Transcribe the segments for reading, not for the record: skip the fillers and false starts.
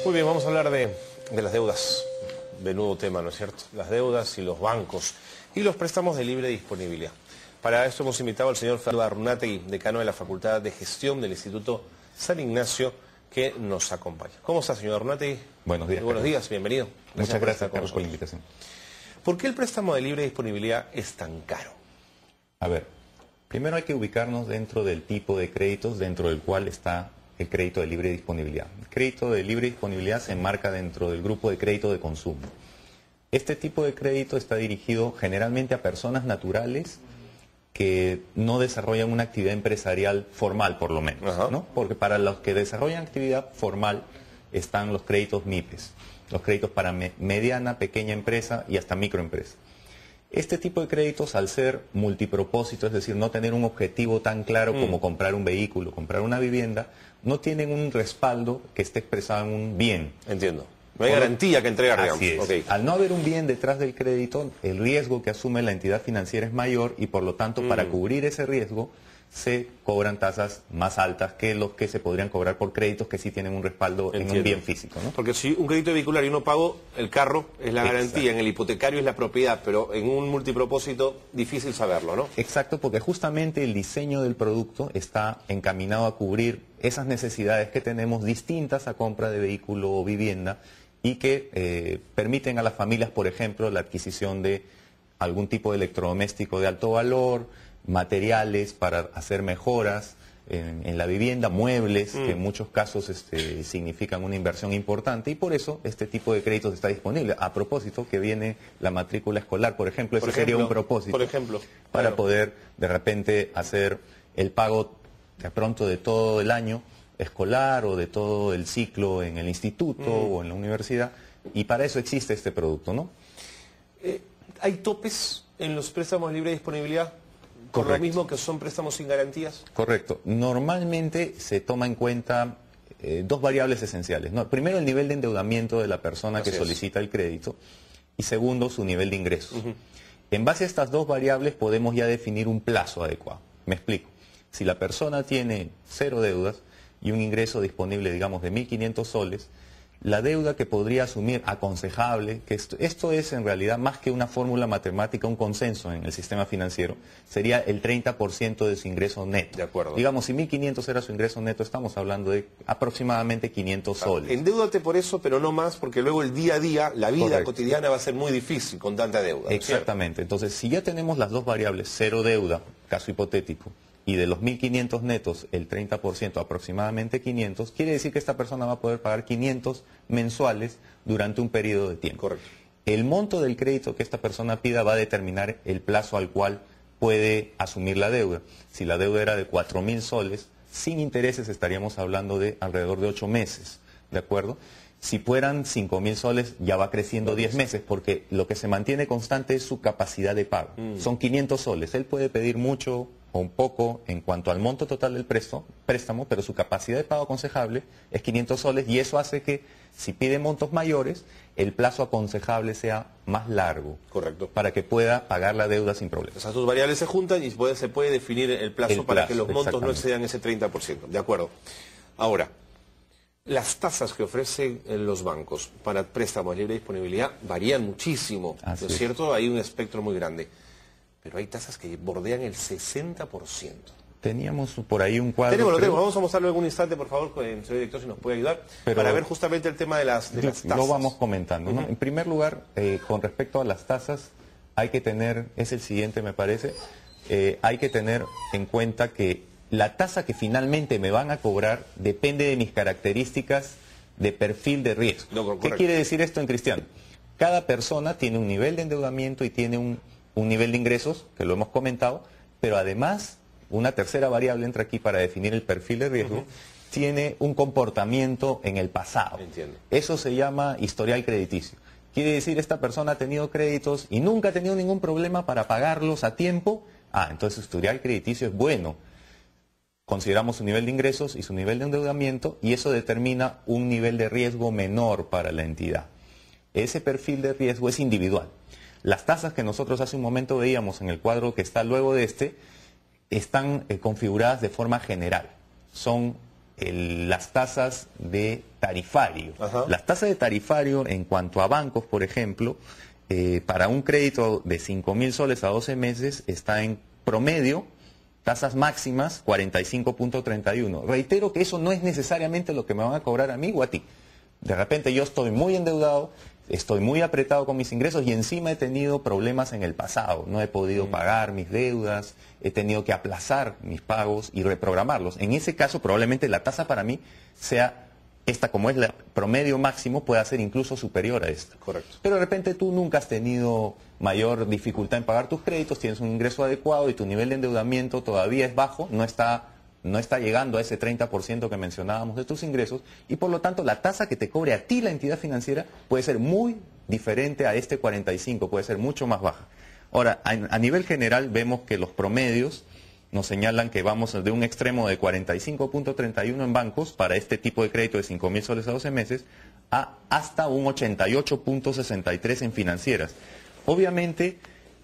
Muy bien, vamos a hablar de las deudas, de nuevo tema, ¿no es cierto? Las deudas y los bancos y los préstamos de libre disponibilidad. Para esto hemos invitado al señor Fernando Arrunategui, decano de la Facultad de Gestión del Instituto San Ignacio, que nos acompaña. ¿Cómo está, señor Arrunategui? Buenos días. Buenos días, bienvenido. Muchas gracias, Carlos, por la invitación. ¿Por qué el préstamo de libre disponibilidad es tan caro? A ver, primero hay que ubicarnos dentro del tipo de créditos dentro del cual está el crédito de libre disponibilidad. El crédito de libre disponibilidad se enmarca dentro del grupo de crédito de consumo. Este tipo de crédito está dirigido generalmente a personas naturales que no desarrollan una actividad empresarial formal, por lo menos, ¿no? Porque para los que desarrollan actividad formal están los créditos MIPES, los créditos para mediana, pequeña empresa y hasta microempresa. Este tipo de créditos, al ser multipropósito, es decir, no tener un objetivo tan claro como comprar un vehículo, comprar una vivienda, no tienen un respaldo que esté expresado en un bien. Entiendo. No hay garantía que entregar, digamos. Así es. Okay. Al no haber un bien detrás del crédito, el riesgo que asume la entidad financiera es mayor y por lo tanto para cubrir ese riesgo se cobran tasas más altas que los que se podrían cobrar por créditos que sí tienen un respaldo en un bien físico, ¿no? Porque si un crédito vehicular y uno pago el carro es la garantía, en el hipotecario es la propiedad, pero en un multipropósito difícil saberlo, ¿no? Exacto, porque justamente el diseño del producto está encaminado a cubrir esas necesidades que tenemos distintas a compra de vehículo o vivienda y que permiten a las familias, por ejemplo, la adquisición de algún tipo de electrodoméstico de alto valor, materiales para hacer mejoras en la vivienda, muebles, que en muchos casos significan una inversión importante y por eso este tipo de créditos está disponible. A propósito, que viene la matrícula escolar, por ejemplo, ese sería un propósito para poder de repente hacer el pago de pronto de todo el año escolar o de todo el ciclo en el instituto o en la universidad y para eso existe este producto, ¿no? ¿Hay topes en los préstamos de libre disponibilidad? ¿Por lo mismo que son préstamos sin garantías? Correcto. Normalmente se toma en cuenta dos variables esenciales, ¿no? Primero, el nivel de endeudamiento de la persona que solicita el crédito y segundo, su nivel de ingresos. En base a estas dos variables podemos ya definir un plazo adecuado. Me explico. Si la persona tiene 0 deudas y un ingreso disponible, digamos, de 1.500 soles, la deuda que podría asumir aconsejable, que esto es en realidad más que una fórmula matemática, un consenso en el sistema financiero, sería el 30% de su ingreso neto. De acuerdo. Digamos, si 1.500 era su ingreso neto, estamos hablando de aproximadamente 500 soles. Endeúdate por eso, pero no más, porque luego el día a día, la vida cotidiana va a ser muy difícil con tanta deuda. Exactamente. Entonces, si ya tenemos las dos variables, 0 deuda, caso hipotético, y de los 1.500 netos, el 30%, aproximadamente 500, quiere decir que esta persona va a poder pagar 500 mensuales durante un periodo de tiempo. Correcto. El monto del crédito que esta persona pida va a determinar el plazo al cual puede asumir la deuda. Si la deuda era de 4.000 soles, sin intereses estaríamos hablando de alrededor de 8 meses, ¿de acuerdo? Si fueran 5.000 soles, ya va creciendo 10 meses, porque lo que se mantiene constante es su capacidad de pago. Son 500 soles. Él puede pedir mucho o un poco en cuanto al monto total del préstamo, pero su capacidad de pago aconsejable es 500 soles y eso hace que si pide montos mayores, el plazo aconsejable sea más largo. Correcto. Para que pueda pagar la deuda sin problemas. Esas dos variables se juntan y se puede definir el plazo para que los montos no excedan ese 30%. De acuerdo. Ahora, las tasas que ofrecen los bancos para préstamos de libre disponibilidad varían muchísimo, ¿no es cierto? Hay un espectro muy grande. Pero hay tasas que bordean el 60%. Teníamos por ahí un cuadro. Lo tenemos. Vamos a mostrarlo en un instante, por favor, señor director, si nos puede ayudar, para ver justamente el tema de las tasas. Lo vamos comentando, ¿no? En primer lugar, con respecto a las tasas, hay que tener, es el siguiente me parece, hay que tener en cuenta que la tasa que finalmente me van a cobrar depende de mis características de perfil de riesgo. ¿Qué quiere decir esto en cristiano? Cada persona tiene un nivel de endeudamiento y tiene un nivel de ingresos, que lo hemos comentado, pero además, una tercera variable entra aquí para definir el perfil de riesgo, tiene un comportamiento en el pasado. Entiendo. Eso se llama historial crediticio. Quiere decir, esta persona ha tenido créditos y nunca ha tenido ningún problema para pagarlos a tiempo. Entonces su historial crediticio es bueno. Consideramos su nivel de ingresos y su nivel de endeudamiento y eso determina un nivel de riesgo menor para la entidad. Ese perfil de riesgo es individual. Las tasas que nosotros hace un momento veíamos en el cuadro que está luego de están configuradas de forma general. Son las tasas de tarifario. Ajá. Las tasas de tarifario en cuanto a bancos, por ejemplo, para un crédito de 5.000 soles a 12 meses está en promedio tasas máximas 45.31. Reitero que eso no es necesariamente lo que me van a cobrar a mí o a ti. De repente yo estoy muy endeudado, estoy muy apretado con mis ingresos y encima he tenido problemas en el pasado. No he podido pagar mis deudas, he tenido que aplazar mis pagos y reprogramarlos. En ese caso probablemente la tasa para mí sea esta, como es el promedio máximo, pueda ser incluso superior a esta. Correcto. Pero de repente tú nunca has tenido mayor dificultad en pagar tus créditos, tienes un ingreso adecuado y tu nivel de endeudamiento todavía es bajo, no está llegando a ese 30% que mencionábamos de tus ingresos y por lo tanto la tasa que te cobre a ti la entidad financiera puede ser muy diferente a este 45, puede ser mucho más baja. Ahora, a nivel general vemos que los promedios nos señalan que vamos de un extremo de 45.31 en bancos para este tipo de crédito de 5.000 soles a 12 meses a hasta un 88.63 en financieras. Obviamente,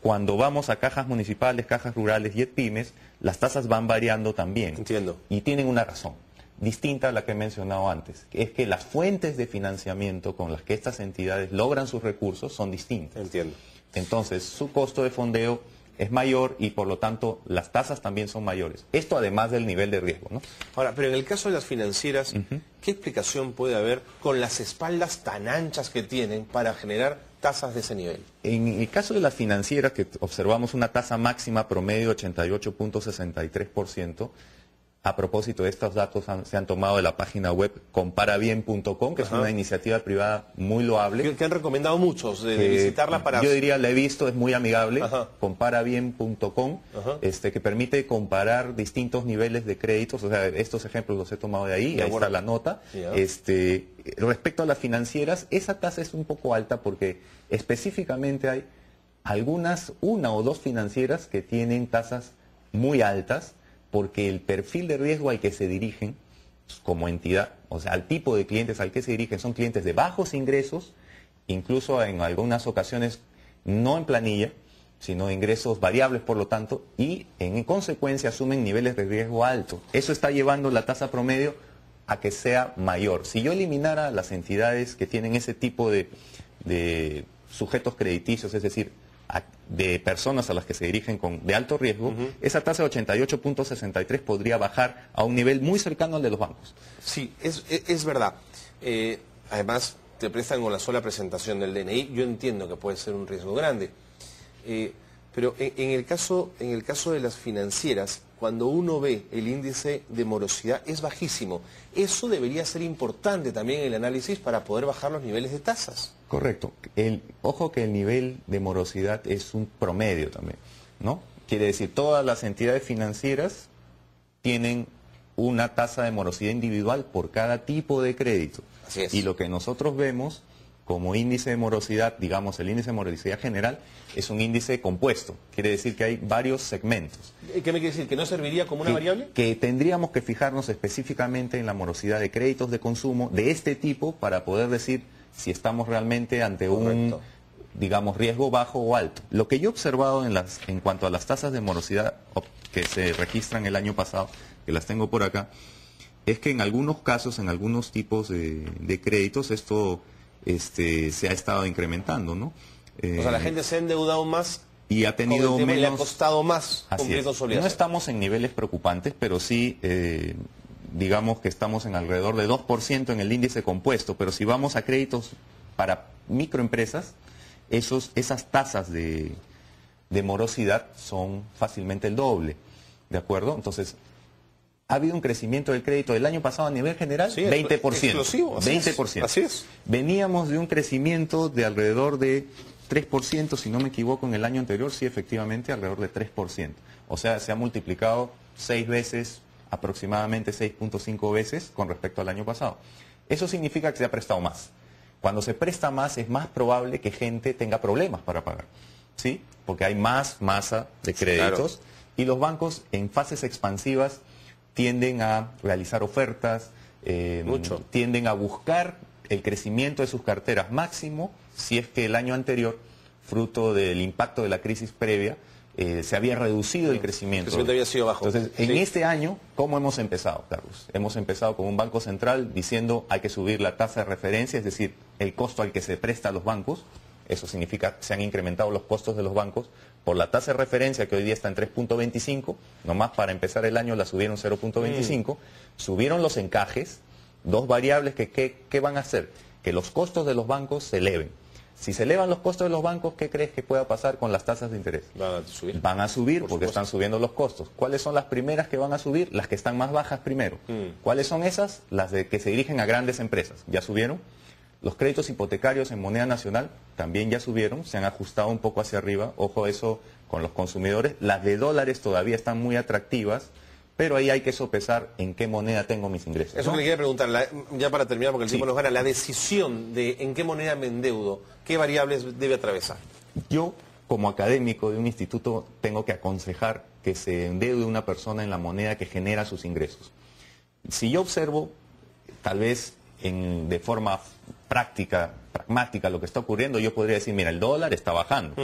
cuando vamos a cajas municipales, cajas rurales y pymes, las tasas van variando también. Entiendo. Y tienen una razón, distinta a la que he mencionado antes, que es que las fuentes de financiamiento con las que estas entidades logran sus recursos son distintas. Entiendo. Entonces, su costo de fondeo es mayor y por lo tanto las tasas también son mayores. Esto además del nivel de riesgo, ¿no? Ahora, pero en el caso de las financieras, ¿qué explicación puede haber con las espaldas tan anchas que tienen para generar tasas de ese nivel? En el caso de las financieras, que observamos una tasa máxima promedio 88.63%, a propósito de estos datos se han tomado de la página web comparabien.com, que es una iniciativa privada muy loable. Que han recomendado muchos de visitarla para... Yo diría, la he visto, es muy amigable, comparabien.com, que permite comparar distintos niveles de créditos, o sea, estos ejemplos los he tomado de ahí, ahí está la nota. Respecto a las financieras, esa tasa es un poco alta porque específicamente hay una o dos financieras que tienen tasas muy altas, porque el perfil de riesgo al que se dirigen como entidad, o sea, al tipo de clientes al que se dirigen, son clientes de bajos ingresos, incluso en algunas ocasiones no en planilla, sino ingresos variables por lo tanto, y en consecuencia asumen niveles de riesgo alto. Eso está llevando la tasa promedio a que sea mayor. Si yo eliminara las entidades que tienen ese tipo de sujetos crediticios, es decir, de personas a las que se dirigen de alto riesgo, esa tasa de 88.63 podría bajar a un nivel muy cercano al de los bancos. Sí, es verdad. Además, te prestan con la sola presentación del DNI. Yo entiendo que puede ser un riesgo grande. Pero en el caso de las financieras, cuando uno ve el índice de morosidad es bajísimo. Eso debería ser importante también en el análisis para poder bajar los niveles de tasas. Correcto. Ojo que el nivel de morosidad es un promedio también, ¿no? Quiere decir, todas las entidades financieras tienen una tasa de morosidad individual por cada tipo de crédito. Así es. Y lo que nosotros vemos como índice de morosidad, digamos el índice de morosidad general, es un índice compuesto. Quiere decir que hay varios segmentos. ¿Qué me quiere decir? ¿Que no serviría como una variable? Que tendríamos que fijarnos específicamente en la morosidad de créditos de consumo de este tipo para poder decir si estamos realmente ante un, digamos, riesgo bajo o alto. Lo que yo he observado en cuanto a las tasas de morosidad que se registran el año pasado, que las tengo por acá, es que en algunos casos, en algunos tipos de créditos, esto se ha estado incrementando, ¿no? O sea, la gente se ha endeudado más y ha tenido menos... le ha costado más cumplir con su obligación. No estamos en niveles preocupantes, pero sí, digamos que estamos en alrededor de 2% en el índice compuesto, pero si vamos a créditos para microempresas, esas tasas de morosidad son fácilmente el doble, ¿de acuerdo? Entonces, ha habido un crecimiento del crédito del año pasado a nivel general, sí, 20%. Explosivo, así 20%. Así es. Veníamos de un crecimiento de alrededor de 3%, si no me equivoco, en el año anterior, sí, efectivamente, alrededor de 3%. O sea, se ha multiplicado 6 veces, aproximadamente 6.5 veces con respecto al año pasado. Eso significa que se ha prestado más. Cuando se presta más, es más probable que gente tenga problemas para pagar, ¿sí? Porque hay más masa de créditos, claro. Y los bancos en fases expansivas tienden a realizar ofertas, tienden a buscar el crecimiento de sus carteras máximo si es que el año anterior, fruto del impacto de la crisis previa, se había reducido el crecimiento. El crecimiento había sido bajo. Entonces, en este año, ¿cómo hemos empezado, Carlos? Hemos empezado con un Banco Central diciendo hay que subir la tasa de referencia, es decir, el costo al que se presta a los bancos. Eso significa que se han incrementado los costos de los bancos por la tasa de referencia que hoy día está en 3.25, nomás para empezar el año la subieron 0.25, subieron los encajes, dos variables que ¿qué van a hacer? Que los costos de los bancos se eleven. Si se elevan los costos de los bancos, ¿qué crees que pueda pasar con las tasas de interés? Van a subir. Van a subir porque están subiendo los costos. ¿Cuáles son las primeras que van a subir? Las que están más bajas primero. ¿Cuáles son esas? Las de que se dirigen a grandes empresas. ¿Ya subieron? Los créditos hipotecarios en moneda nacional también ya subieron, se han ajustado un poco hacia arriba. Ojo eso con los consumidores. Las de dólares todavía están muy atractivas, pero ahí hay que sopesar en qué moneda tengo mis ingresos. Eso que le quería preguntar, ya para terminar, porque el tiempo nos gana, la decisión de en qué moneda me endeudo, ¿qué variables debe atravesar? Yo, como académico de un instituto, tengo que aconsejar que se endeude una persona en la moneda que genera sus ingresos. Si yo observo, tal vez de forma práctica, pragmática, lo que está ocurriendo, yo podría decir, mira, el dólar está bajando.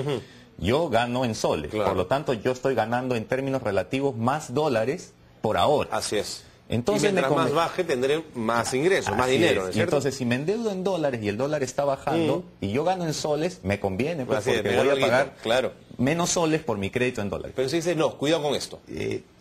Yo gano en soles, por lo tanto, yo estoy ganando en términos relativos más dólares por ahora. Así es. Entonces, y mientras más baje, tendré más ingresos, más dinero, ¿no es cierto? Entonces, si me endeudo en dólares y el dólar está bajando y yo gano en soles, me conviene, pues, porque voy a pagar menos soles por mi crédito en dólares. Pero se dice, no, cuidado con esto.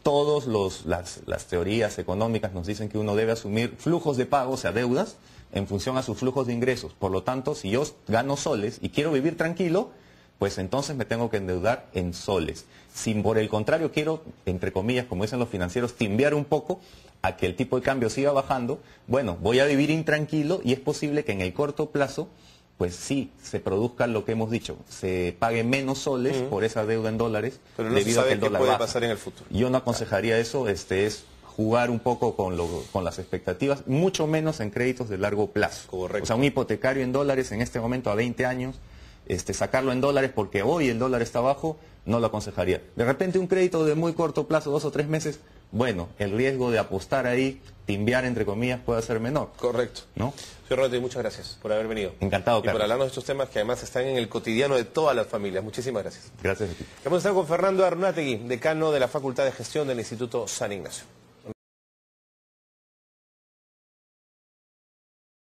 Todas las teorías económicas nos dicen que uno debe asumir flujos de pago, o sea, deudas, en función a sus flujos de ingresos. Por lo tanto, si yo gano soles y quiero vivir tranquilo, pues entonces me tengo que endeudar en soles. Si por el contrario quiero, entre comillas, como dicen los financieros, timbear un poco a que el tipo de cambio siga bajando, bueno, voy a vivir intranquilo y es posible que en el corto plazo, pues sí, se produzca lo que hemos dicho, se pague menos soles por esa deuda en dólares, pero no debido a que el dólar puede pasar en el futuro. Yo no aconsejaría eso, es jugar un poco con las expectativas, mucho menos en créditos de largo plazo. Correcto. O sea, un hipotecario en dólares en este momento a 20 años, sacarlo en dólares porque hoy el dólar está bajo, no lo aconsejaría. De repente un crédito de muy corto plazo, 2 o 3 meses, bueno, el riesgo de apostar ahí, timbear entre comillas, puede ser menor. Correcto. ¿No? Señor Ronetti, muchas gracias por haber venido. Encantado, Carlos. Y por hablarnos de estos temas que además están en el cotidiano de todas las familias. Muchísimas gracias. Gracias a ti. Hemos estado con Fernando Arrunategui, decano de la Facultad de Gestión del Instituto San Ignacio.